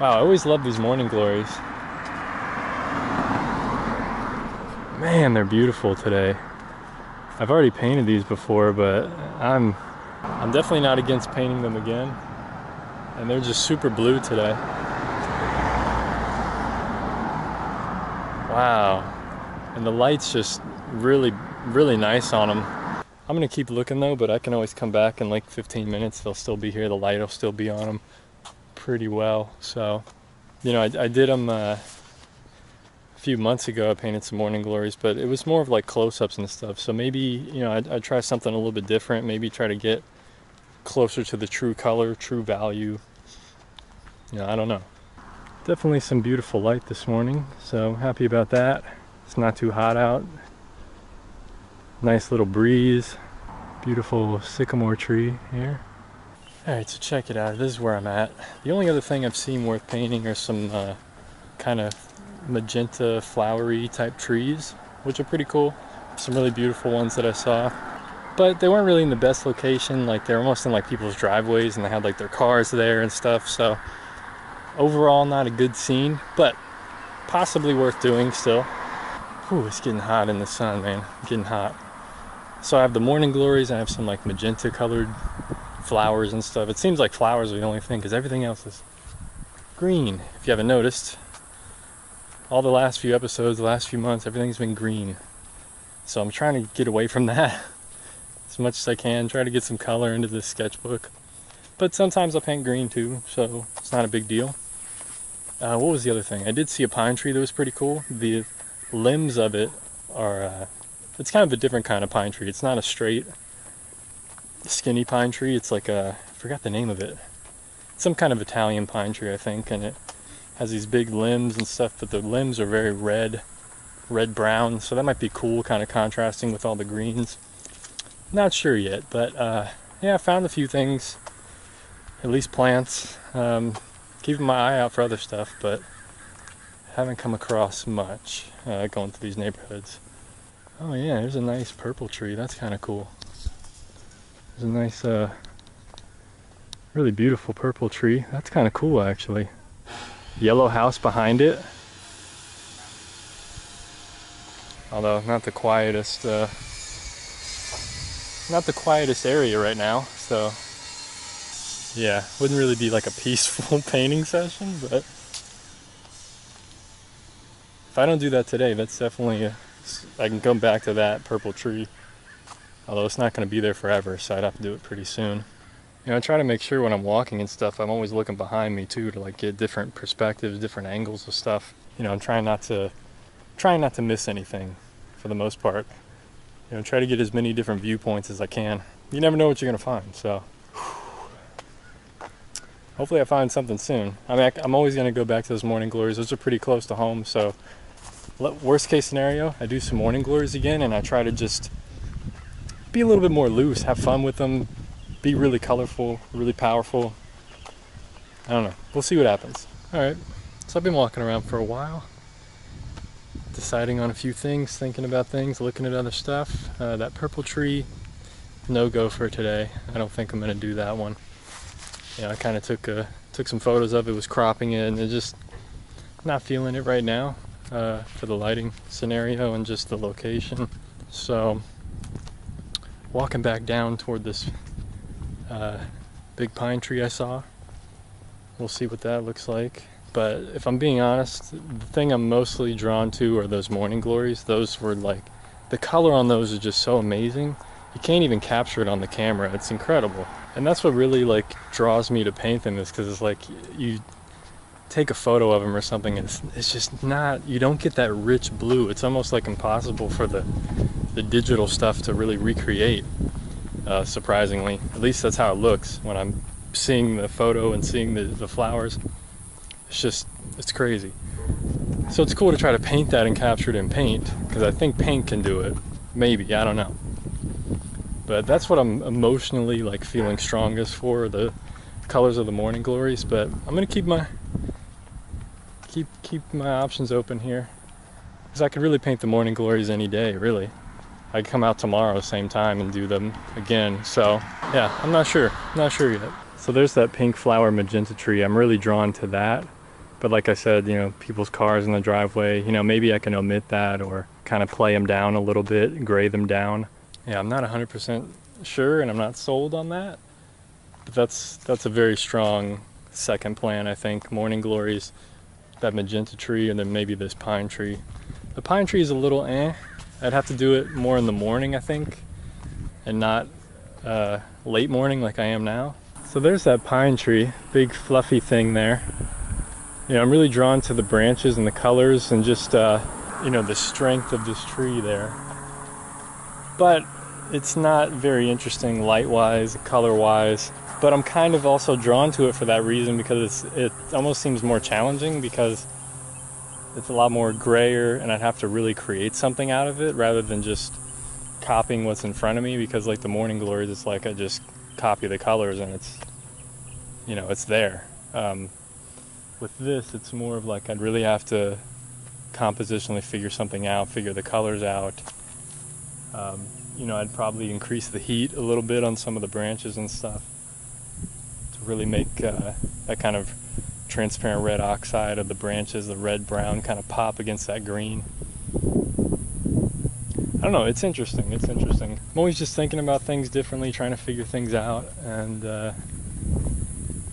Wow, I always love these morning glories. Man, they're beautiful today. I've already painted these before, but I'm definitely not against painting them again. And they're just super blue today. Wow. And the light's just really, really nice on them. I'm gonna keep looking though, but I can always come back in like 15 minutes. They'll still be here. The light will still be on them pretty well. So, you know, I did them a few months ago. I painted some morning glories, but it was more of like close-ups and stuff. So maybe, you know, I'd try something a little bit different. Maybe try to get closer to the true color, true value. You know, I don't know. Definitely some beautiful light this morning, so happy about that. It's not too hot out. Nice little breeze. Beautiful sycamore tree here. Alright, so check it out. This is where I'm at. The only other thing I've seen worth painting are some kind of magenta flowery type trees, which are pretty cool. Some really beautiful ones that I saw. But they weren't really in the best location. Like, they were almost in like people's driveways and they had like their cars there and stuff. So overall, not a good scene, but possibly worth doing still. Whew, it's getting hot in the sun, man. Getting hot. So I have the morning glories, I have some like magenta colored flowers and stuff. It seems like flowers are the only thing because everything else is green. If you haven't noticed, all the last few episodes, the last few months, everything's been green. So I'm trying to get away from that as much as I can, try to get some color into this sketchbook. But sometimes I'll paint green too, so it's not a big deal. What was the other thing? I did see a pine tree that was pretty cool. The limbs of it are, it's kind of a different kind of pine tree. It's not a straight, skinny pine tree. It's like a, I forgot the name of it. It's some kind of Italian pine tree, I think, and it has these big limbs and stuff, but the limbs are very red-brown, so that might be cool, kind of contrasting with all the greens. Not sure yet, but yeah, I found a few things, at least plants. Keeping my eye out for other stuff, but haven't come across much going through these neighborhoods. Oh yeah, there's a nice purple tree. That's kind of cool. There's a nice, really beautiful purple tree. That's kind of cool, actually. Yellow house behind it. Although not the quietest area right now. So yeah, wouldn't really be like a peaceful painting session, but if I don't do that today, that's definitely I can come back to that purple tree. Although it's not going to be there forever, so I'd have to do it pretty soon. You know, I try to make sure when I'm walking and stuff, I'm always looking behind me too to like get different perspectives, different angles of stuff. You know, I'm trying not to miss anything for the most part. You know, try to get as many different viewpoints as I can. You never know what you're going to find, so hopefully I find something soon. I mean, I'm always going to go back to those morning glories. Those are pretty close to home, so worst case scenario, I do some morning glories again and I try to just be a little bit more loose, have fun with them, be really colorful, really powerful. I don't know. We'll see what happens. Alright, so I've been walking around for a while, deciding on a few things, thinking about things, looking at other stuff. That purple tree, no go for today. I don't think I'm going to do that one. You know, I kind of took some photos of it, was cropping it, and it's just not feeling it right now for the lighting scenario and just the location. So walking back down toward this big pine tree I saw. We'll see what that looks like. But if I'm being honest, the thing I'm mostly drawn to are those morning glories. Those were like, the color on those is just so amazing. You can't even capture it on the camera. It's incredible. And that's what really like draws me to paint them, is because it's like you take a photo of them or something and it's just not, you don't get that rich blue. It's almost like impossible for the digital stuff to really recreate, surprisingly. At least that's how it looks when I'm seeing the photo and seeing the flowers. It's crazy. So it's cool to try to paint that and capture it in paint, because I think paint can do it. Maybe, I don't know. But that's what I'm emotionally like feeling strongest for, the colors of the morning glories. But I'm gonna keep my options open here, because I could really paint the morning glories any day, really. I could come out tomorrow same time and do them again. So yeah, I'm not sure yet. So there's that pink flower magenta tree. I'm really drawn to that. But like I said, you know, people's cars in the driveway, you know, maybe I can omit that or kind of play them down a little bit, gray them down. Yeah, I'm not 100% sure and I'm not sold on that. But that's a very strong second plan, I think. Morning glories, that magenta tree, and then maybe this pine tree. The pine tree is a little I'd have to do it more in the morning, I think, and not late morning like I am now. So there's that pine tree, big fluffy thing there. You know, I'm really drawn to the branches and the colors and just, you know, the strength of this tree there. But it's not very interesting light-wise, color-wise. But I'm kind of also drawn to it for that reason, because it almost seems more challenging because it's a lot more grayer and I'd have to really create something out of it rather than just copying what's in front of me. Because like the morning glories, it's like I just copy the colors and it's, you know, it's there. With this, it's more of like I'd really have to compositionally figure something out, figure the colors out. You know, I'd probably increase the heat a little bit on some of the branches and stuff to really make that kind of transparent red oxide of the branches, the red-brown kind of pop against that green. I don't know, it's interesting, it's interesting. I'm always just thinking about things differently, trying to figure things out, and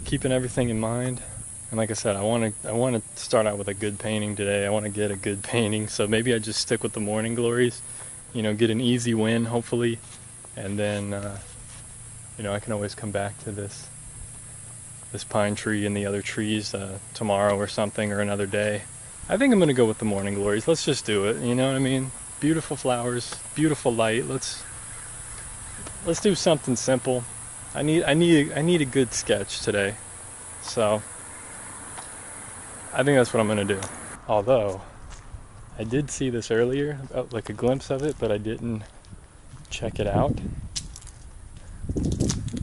keeping everything in mind. And like I said, I want to start out with a good painting today. I want to get a good painting, so maybe I just stick with the morning glories, you know, get an easy win, hopefully, and then, you know, I can always come back to this pine tree and the other trees tomorrow or something, or another day. I think I'm going to go with the morning glories. Let's just do it, you know what I mean? Beautiful flowers, beautiful light. Let's do something simple. I need a good sketch today, so I think that's what I'm gonna do. Although I did see this earlier, like a glimpse of it, but I didn't check it out.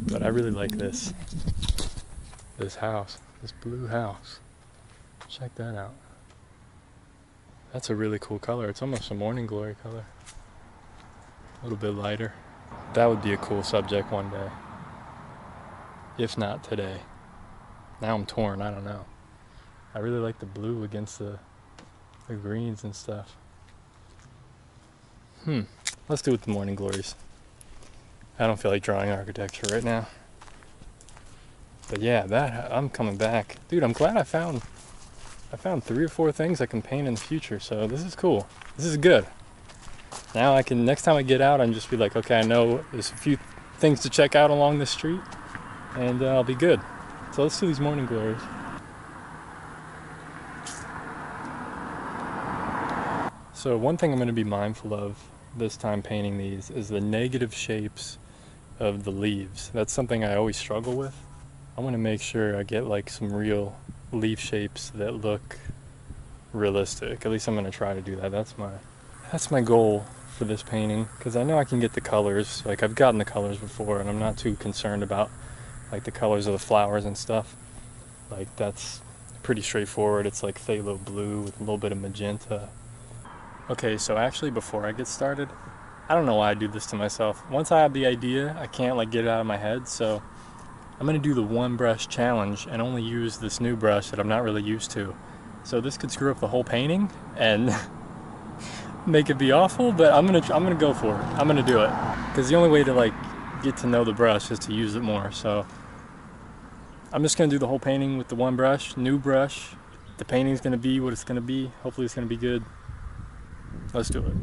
But I really like this house, this blue house. Check that out. That's a really cool color. It's almost a morning glory color. A little bit lighter. That would be a cool subject one day. If not today. Now I'm torn, I don't know. I really like the blue against the greens and stuff. Let's do it with the morning glories. I don't feel like drawing architecture right now. But yeah, I'm coming back. Dude, I'm glad I found 3 or 4 things I can paint in the future, so this is cool. This is good. Now I can, next time I get out, I can just be like, okay, I know there's a few things to check out along this street, and I'll be good. So let's do these morning glories. So one thing I'm going to be mindful of this time painting these is the negative shapes of the leaves. That's something I always struggle with. I want to make sure I get like some real leaf shapes that look realistic. At least I'm going to try to do that. That's my goal for this painting, because I know I can get the colors. Like, I've gotten the colors before and I'm not too concerned about like the colors of the flowers and stuff. Like, that's pretty straightforward. It's like phthalo blue with a little bit of magenta. Okay, so actually before I get started, I don't know why I do this to myself. Once I have the idea, I can't like get it out of my head, so I'm gonna do the one brush challenge and only use this new brush that I'm not really used to. So this could screw up the whole painting and make it be awful, but I'm gonna go for it. I'm gonna do it, because the only way to like get to know the brush is to use it more. So I'm just gonna do the whole painting with the one brush, new brush. The painting's gonna be what it's gonna be. Hopefully it's gonna be good. Let's do it.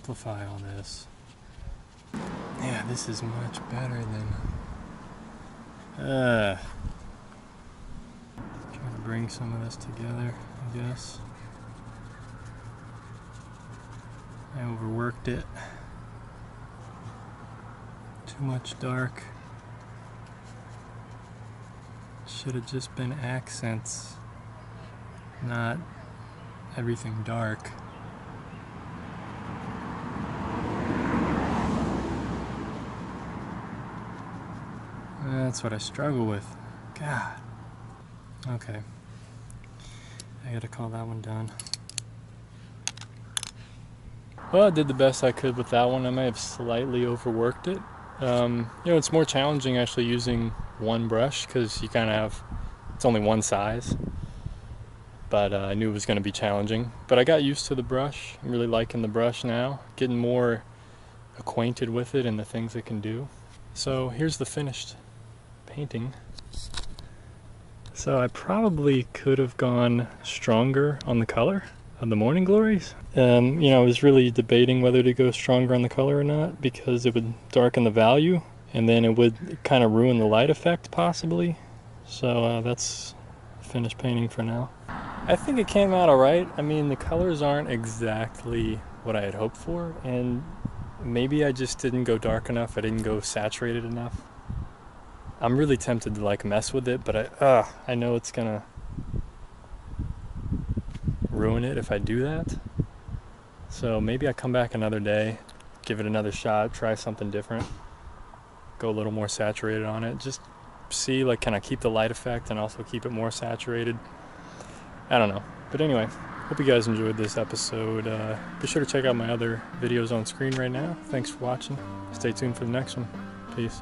simplify all this. Yeah, this is much better than... trying to bring some of this together, I guess. I overworked it. Too much dark. Should have just been accents, not everything dark. That's what I struggle with. God. Okay. I gotta call that one done. Well, I did the best I could with that one. I may have slightly overworked it. You know, it's more challenging actually using one brush because you kind of have, it's only one size. But I knew it was going to be challenging. But I got used to the brush. I'm really liking the brush now. Getting more acquainted with it and the things it can do. So here's the finished painting. So I probably could have gone stronger on the color of the Morning Glories. You know, I was really debating whether to go stronger on the color or not because it would darken the value and then it would kind of ruin the light effect possibly. So that's a finished painting for now. I think it came out alright. I mean, the colors aren't exactly what I had hoped for, and maybe I just didn't go dark enough. I didn't go saturated enough. I'm really tempted to like mess with it, but I know it's gonna ruin it if I do that. So maybe I come back another day, give it another shot, try something different, go a little more saturated on it, just see like can I keep the light effect and also keep it more saturated. I don't know. But anyway, hope you guys enjoyed this episode. Be sure to check out my other videos on screen right now. Thanks for watching. Stay tuned for the next one. Peace.